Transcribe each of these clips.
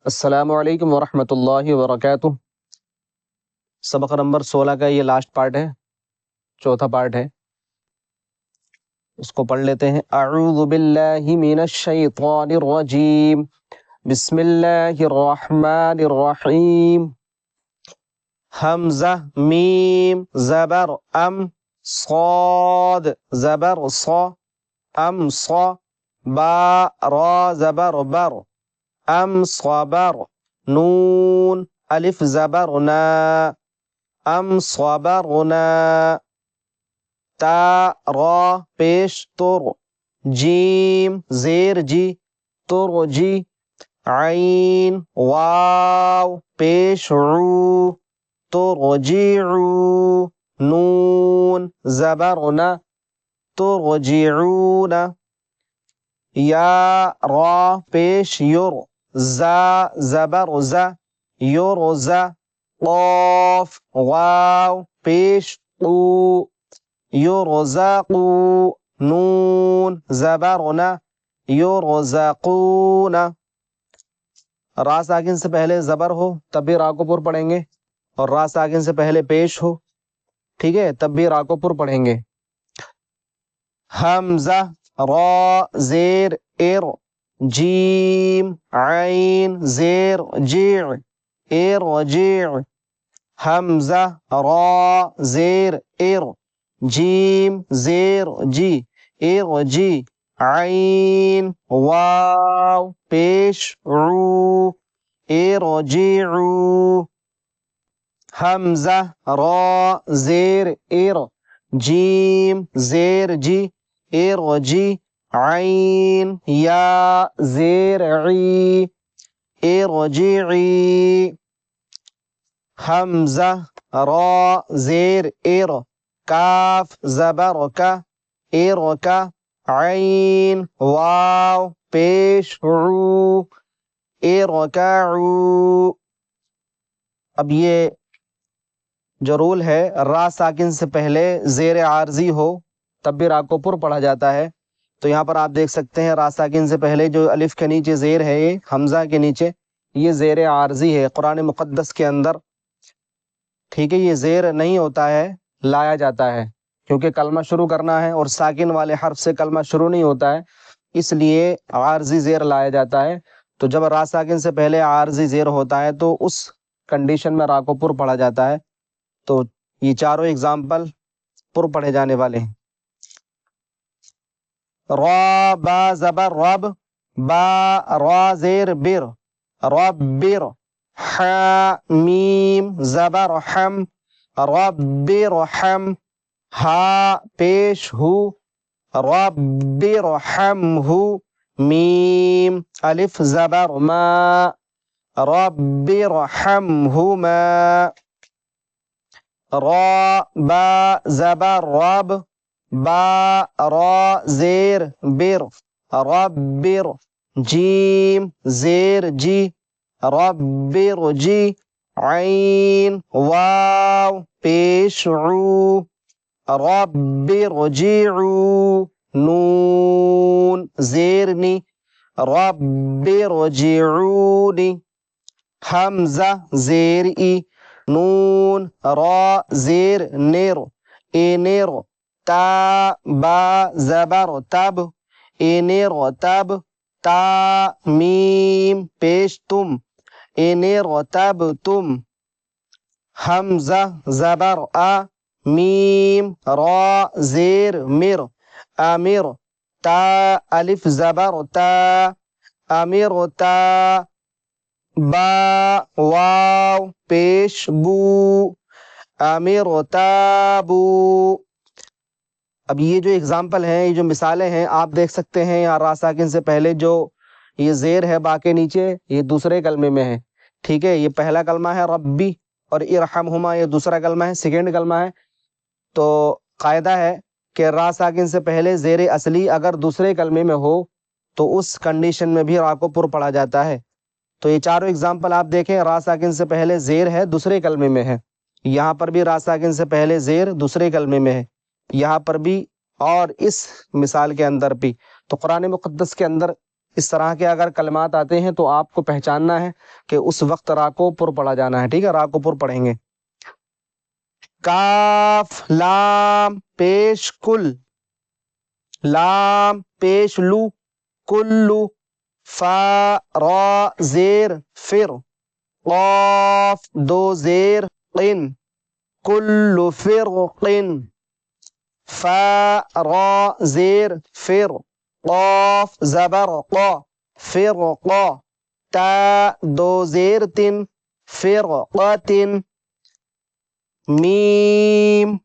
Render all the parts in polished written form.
السلام علیکم ورحمۃ اللہ وبرکاتہ۔ سبق نمبر 16 کا یہ لاسٹ پارٹ ہے، چوتھا پارٹ ہے، اس کو پڑھ لیتے ہیں۔ اعوذ باللہ من الشیطان الرجیم، بسم اللہ الرحمن الرحیم۔ حمزہ میم زبر ام، صاد زبر صا، ام صا، با را زبر بر، ام صبر، نون الف زبر نا، ام صبرنا، تا را پیش تر، جیم زیر جی تر جی، عین واو پیش عو ترجعو، نون زبرنا ترجعون، یا را پیش یر، زا زبر زا یرزا، قاف واو پیش قو یرزقو، نون زبرنا یرزقون۔ را ساکن سے پہلے زبر ہو تب بھی را کو پر پڑھیں گے، اور را ساکن سے پہلے پیش ہو، ٹھیک ہے، تب بھی را کو پر پڑھیں گے۔ حمزہ را زیر ار، جیم عین زیر جیع ارجع، حمزہ را زیر ار، جیم زیر جی ارجی، عین واو پیش عو ارجعو، حمزہ را زیر ار، جیم زیر جی ارجی، عین یا زیر عی ارجعی، حمزہ را زیر ار، کاف زبر کا ارکا، عین واو پیش عو ارکعو۔ اب یہ جو رول ہے، را ساکن سے پہلے زیر عارضی ہو تب بھی را کو پر پڑھا جاتا ہے۔ تو یہاں پر آپ دیکھ سکتے ہیں را ساکن سے پہلے جو الف کے نیچے زیر ہے، یہ حمزہ کے نیچے، یہ زیر عارضی ہے قرآن مقدس کے اندر، ٹھیک ہے، یہ زیر نہیں ہوتا ہے، لایا جاتا ہے، کیونکہ کلمہ شروع کرنا ہے اور ساکن والے حرف سے کلمہ شروع نہیں ہوتا ہے، اس لیے عارضی زیر لایا جاتا ہے۔ تو جب را ساکن سے پہلے عارضی زیر ہوتا ہے تو اس کنڈیشن میں را کو پر پڑھا جاتا ہے۔ تو یہ چاروں اگزامپل پر پڑھے جانے والے ہیں۔ را با زبر رب، با را زیر بر ربر، ح میم زبر حم ربرحم، ہا پیش ہو ربرحمہ، میم الف زبر ما ربرحمہما، را با زبر رب، با را زیر بر ربر، جیم زیر جی ربرجی، عین واو پیش عو ربرجعو، نون زیرنی ربرجعونی، حمزہ زیر ای، نون را زیر نر انر، تا با زبر تب انر تب، تا میم پیش تم انر تب تم، حمزہ زبر آ، میم را زیر مر امر، تا الف زبر تا امر تا، با واو پیش بو امر تابو۔ اب یہ جو اگزامپل ہیں، یہ جو مثالیں ہیں، آپ دیکھ سکتے ہیں یہاں را ساکن سے پہلے جو یہ زیر ہے با کے نیچے، یہ دوسرے کلمے میں ہے، ٹھیک ہے، یہ پہلا کلمہ ہے ربی، اور ارحمہما یہ دوسرا کلمہ ہے، سیکنڈ کلمہ ہے۔ تو قاعدہ ہے کہ را ساکن سے پہلے زیر اصلی اگر دوسرے کلمے میں ہو تو اس کنڈیشن میں بھی را کو پر پڑھا جاتا ہے۔ تو یہ چاروں اگزامپل آپ دیکھیں، را ساکن سے پہلے زیر ہے دوسرے کلمے میں ہے، یہاں پر بھی را ساکن سے پہلے زیر دوسرے کلمے میں ہے، یہاں پر بھی، اور اس مثال کے اندر بھی۔ تو قرآن مقدس کے اندر اس طرح کے اگر کلمات آتے ہیں تو آپ کو پہچاننا ہے کہ اس وقت را کو پر پڑھا جانا ہے، ٹھیک ہے، را کو پر پڑھیں گے۔ کاف لام پیش کل، لام پیش لو کلو، فا را زیر فر، قاف دو زیر قن کل فرقن، فا را زیر فر، قاف زبر قا فرقا، تا دو زیر تن فرقتن، میم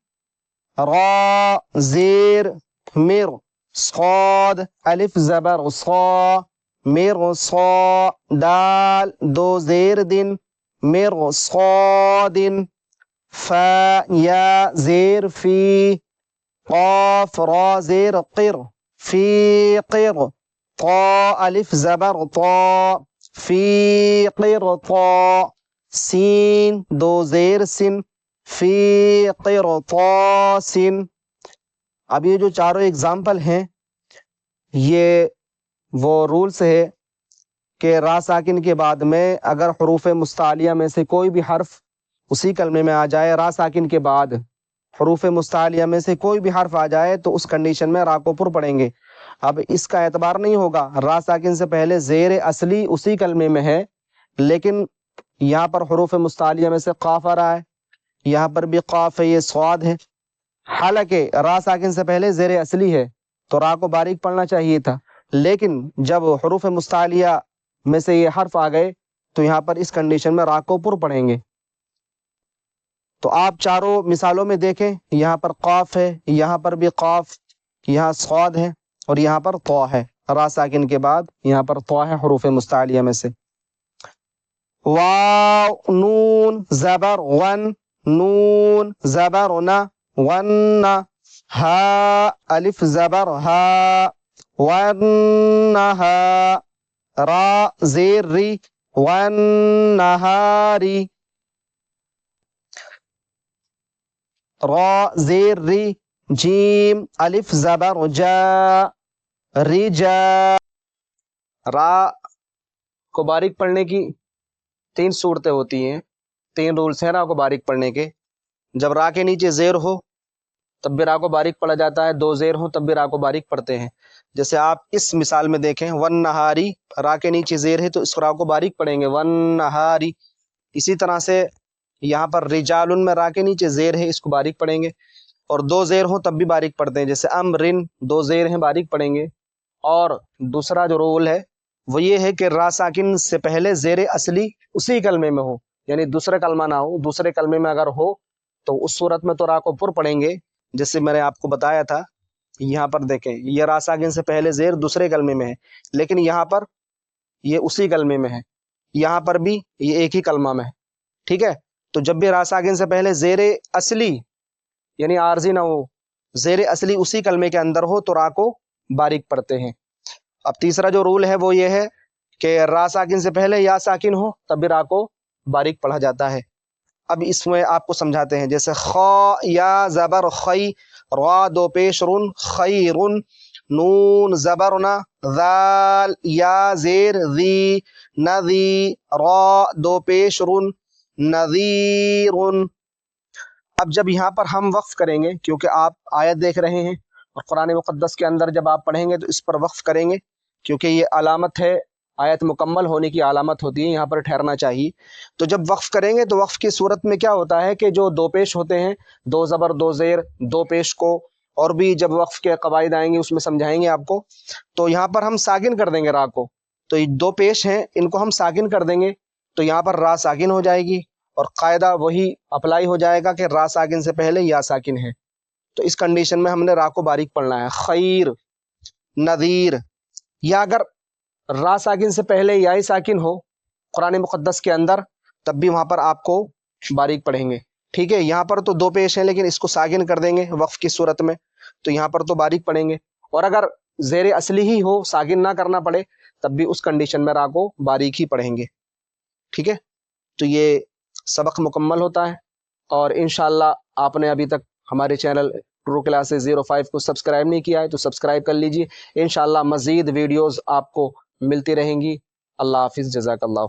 را زیر مر، صاد الف زبر صا مر صا، دال دو زیر دن مر صادن، فا یا زیر فی، قاف را زیر قر فی قر، طا الف زبر طا فی قر طا، سین دو زیر سن فی قرطاس۔ اب یہ جو چاروں اگزامپل ہیں یہ وہ رولز ہے کہ را ساکن کے بعد میں اگر حروف مستعلیہ میں سے کوئی بھی حرف اسی کلمے میں آ جائے، را ساکن کے بعد حروف مستعلیہ میں سے کوئی بھی حرف آ جائے تو اس کنڈیشن میں را کو پر پڑھیں گے۔ اب اس کا اعتبار نہیں ہوگا، را ساکن سے پہلے زیر اصلی اسی کلمے میں ہے لیکن یہاں پر حروف مستعلیہ میں سے قاف آ رہا ہے، یہاں پر بھی قاف ہے، یہ صاد ہے، حالانکہ را ساکن سے پہلے زیر اصلی ہے تو را کو باریک پڑھنا چاہیے تھا، لیکن جب حروف مستعلیہ میں سے یہ حرف آ گئے تو یہاں پر اس کنڈیشن میں را کو پر پڑھیں گے۔ تو آپ چاروں مثالوں میں دیکھیں، یہاں پر قاف ہے، یہاں پر بھی قاف، یہاں صاد ہے اور یہاں پر طا ہے، را ساکن کے بعد یہاں پر طا ہے حروف مستعلیہ میں سے۔ واو نون زبر ون، نون زبر نا ون، ہا الف زبر ہا ونہا، را زیر ری ونہاری، را زیر ری، جیم الف زبر جا رجا۔ را کو باریک پڑھنے کی تین صورتیں ہوتی ہیں، تین رولز ہیں را کو باریک پڑھنے کے۔ جب را کے نیچے زیر ہو تب بھی را کو باریک پڑھا جاتا ہے، دو زیر ہو تب بھی را کو باریک پڑھتے ہیں۔ جیسے آپ اس مثال میں دیکھیں، ون نہاری، را کے نیچے زیر ہے تو اس را کو باریک پڑھیں گے، ون نہاری۔ اسی طرح سے یہاں پر رجال میں را کے نیچے زیر ہے، اس کو باریک پڑھیں گے، اور دو زیر ہوں تب بھی باریک پڑھتے ہیں، جیسے امرن دو زیر ہیں باریک پڑھیں گے۔ اور دوسرا جو رول ہے وہ یہ ہے کہ را ساکن سے پہلے زیر اصلی اسی کلمے میں ہو، یعنی دوسرے کلمہ نہ ہو، دوسرے کلمے میں اگر ہو تو اس صورت میں تو را کو پر پڑھیں گے، جیسے میں نے آپ کو بتایا تھا۔ یہاں پر دیکھیں، یہ را ساکن سے پہلے زیر دوسرے کلمے میں ہے لیکن یہاں پر یہ اسی کلمے میں ہے، یہاں پر بھی یہ ایک ہی کلمہ میں ہے، ٹھیک ہے۔ تو جب بھی را ساکن سے پہلے زیر اصلی یعنی عارضی نہ ہو، زیر اصلی اسی کلمے کے اندر ہو تو را کو باریک پڑھتے ہیں۔ اب تیسرا جو رول ہے وہ یہ ہے کہ را ساکن سے پہلے یا ساکن ہو تب بھی را کو باریک پڑھا جاتا ہے۔ اب اس میں آپ کو سمجھاتے ہیں، جیسے خا یا زبر خی، را دو پیش رن خیرن، نون زبر نا، ذال یا زیر ذی نذی، را دو پیش رن نذیرن۔ اب جب یہاں پر ہم وقف کریں گے، کیونکہ آپ آیت دیکھ رہے ہیں اور قرآن مقدس کے اندر جب آپ پڑھیں گے تو اس پر وقف کریں گے، کیونکہ یہ علامت ہے، آیت مکمل ہونے کی علامت ہوتی ہے، یہاں پر ٹھہرنا چاہیے۔ تو جب وقف کریں گے تو وقف کی صورت میں کیا ہوتا ہے کہ جو دو پیش ہوتے ہیں، دو زبر دو زیر، دو پیش کو اور بھی جب وقف کے قواعد آئیں گے اس میں سمجھائیں گے آپ کو، تو یہاں پر ہم ساکن کر دیں گے را کو، تو یہ دو پیش ہیں ان کو ہم ساکن کر دیں گے تو یہاں پر را ساکن ہو جائے گی، اور قاعدہ وہی اپلائی ہو جائے گا کہ را ساکن سے پہلے یا ساکن ہے، تو اس کنڈیشن میں ہم نے را کو باریک پڑھنا ہے۔ خیر، نذیر، یا اگر را ساکن سے پہلے یا ساکن ہو قرآن مقدس کے اندر تب بھی وہاں پر آپ کو باریک پڑھیں گے، ٹھیک ہے۔ یہاں پر تو دو پیش ہیں لیکن اس کو ساکن کر دیں گے وقف کی صورت میں، تو یہاں پر تو باریک پڑھیں گے، اور اگر زیر اصلی ہی ہو ساکن نہ کرنا پڑے تب بھی اس کنڈیشن میں را کو باریک ہی پڑھیں گے، ٹھیک ہے۔ تو یہ سبق مکمل ہوتا ہے، اور انشاءاللہ آپ نے ابھی تک ہمارے چینل ٹرو کلاسز 05 کو سبسکرائب نہیں کیا ہے تو سبسکرائب کر لیجئے، انشاءاللہ مزید ویڈیوز آپ کو ملتی رہیں گی۔ اللہ حافظ، جزاک اللہ۔